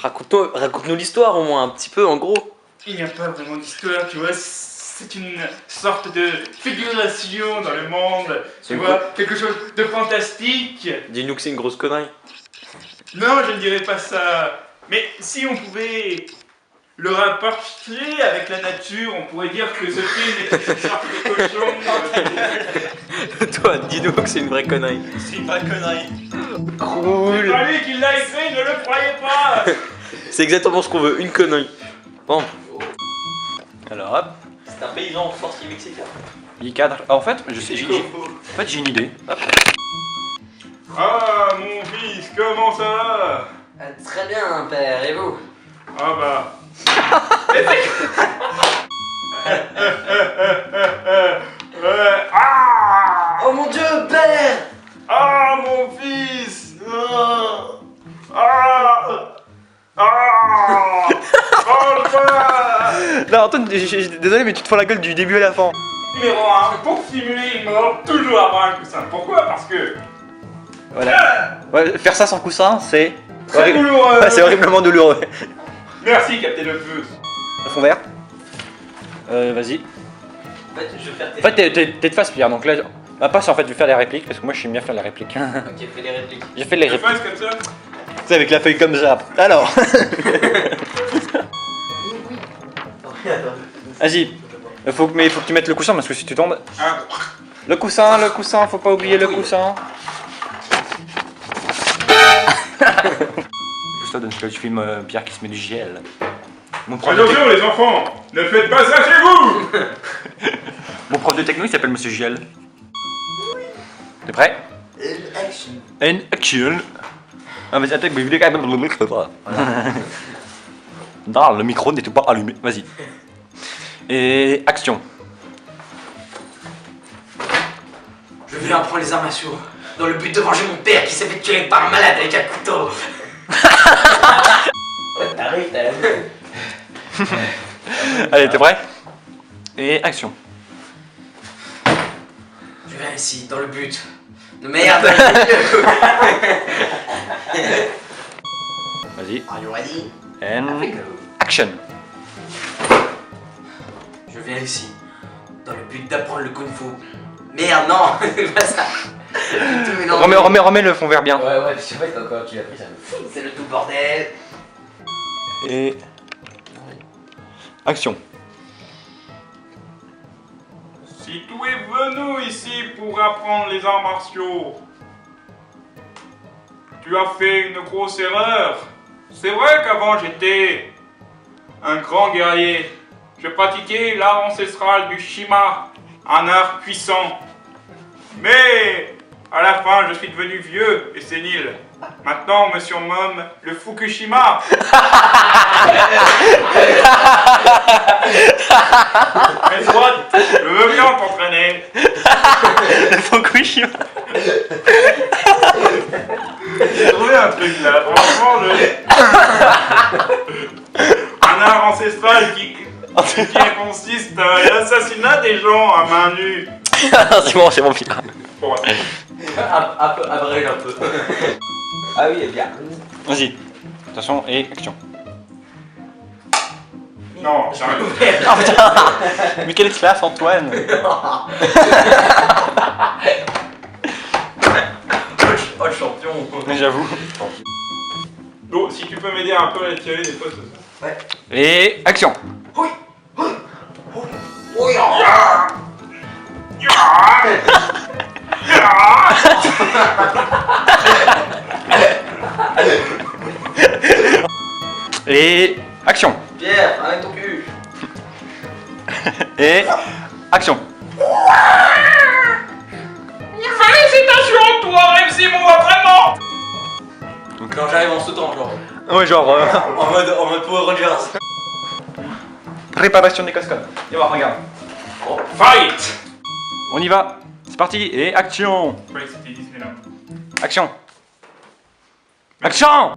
Raconte-nous l'histoire au moins, un petit peu en gros. Il n'y a pas vraiment d'histoire, tu vois, c'est une sorte de figuration dans le monde, tu vois, quelque chose de fantastique. Dis-nous que c'est une grosse connerie. Non, je ne dirais pas ça, mais si on pouvait le rapporter avec la nature, on pourrait dire que ce film est une sorte de cochon. Toi, dis-nous que c'est une vraie connerie. C'est une vraie connerie. Cool. C'est pas lui qui l'a écrit, ne le croyez pas. C'est exactement ce qu'on veut, une connerie. Bon. Alors hop. C'est un paysan sorcier mexicain. Il cadre. Ah, en fait, j'ai une idée. Hop. Ah, mon fils, comment ça va? Très bien, père, et vous? Ah bah... Ah! Oh mon Dieu, père! Ah, mon fils! Ah! Ah! Non, Antoine, désolé, mais tu te fous la gueule du début à la fin. Numéro 1, pour simuler une mort toujours avant un coussin. Pourquoi? Parce que... Voilà. Ouais, faire ça sans coussin, c'est... Très douloureux! Ouais, c'est horriblement douloureux. Merci, Captain Obvious. Fond vert. Vas-y. En fait, je vais faire tes... En fait, t'es de face, Pierre, donc là... Ma passe, en fait, je vais faire les répliques, parce que moi, je suis bien faire les répliques. Ok, fais les répliques. J'ai fait les Je répliques. fasse comme ça? Tu sais, avec la feuille comme ça. Alors. Vas-y. Faut que tu mettes le coussin, parce que si tu tombes... Ah. Le coussin, faut pas oublier le coussin. Pousse-toi de ce que tu filmes Pierre qui se met du gel. Mon prof, Attention les enfants, ne faites pas ça chez vous. Mon prof de techno il s'appelle Monsieur Giel. T'es prêt? Action. And action. Ah vas-y, attends, mais non, le micro n'était pas allumé, vas-y. Et action. Je viens prendre les armes à assaut dans le but de venger mon père qui s'est fait tuer par un malade avec un couteau. T'arrives, t'as la gueule. Allez, t'es prêt? Et action. Je viens ici dans le but de merde. Vas-y. Are you ready? And action. Je viens ici dans le but d'apprendre le kung fu. Merde, non, c'est pas ça. Tout mélangé. Remets le fond vert bien. Ouais, parce qu'en fait, quand tu l'as pris, ça me fout. C'est le tout bordel. Et action. Si tu es venu ici pour apprendre les arts martiaux, tu as fait une grosse erreur. C'est vrai qu'avant j'étais un grand guerrier. Je pratiquais l'art ancestral du Shima, un art puissant. Mais à la fin, je suis devenu vieux et sénile. Maintenant, on me surnomme le Fukushima. Mais soit, je veux bien t'entraîner. Le Fukushima. J'ai trouvé un truc là, franchement, un art ancestral qui consiste à l'assassinat des gens à main nue. C'est bon, Pierre. Bon, Abrège un peu. Ah oui, bien. Vas-y. Attention, et action. non, j'arrête. Oh putain. Mais quelle classe, Antoine. Oh le champion. Mais j'avoue. Bon, si tu peux m'aider un peu à les tirer des fois, c'est ça. Ouais. Et action. Oui. Oh ya. Et action. Pierre, arrête ton cul. Et action. Félicitations, toi, réussi mon entraînement. Non, j'arrive en sautant, genre. Ouais, genre. En mode Power Rangers. Préparation des cascades. Et voir, regarde. Fight. On y va. C'est parti. Et action. Ouais, c'était Disneyland. Action. Action.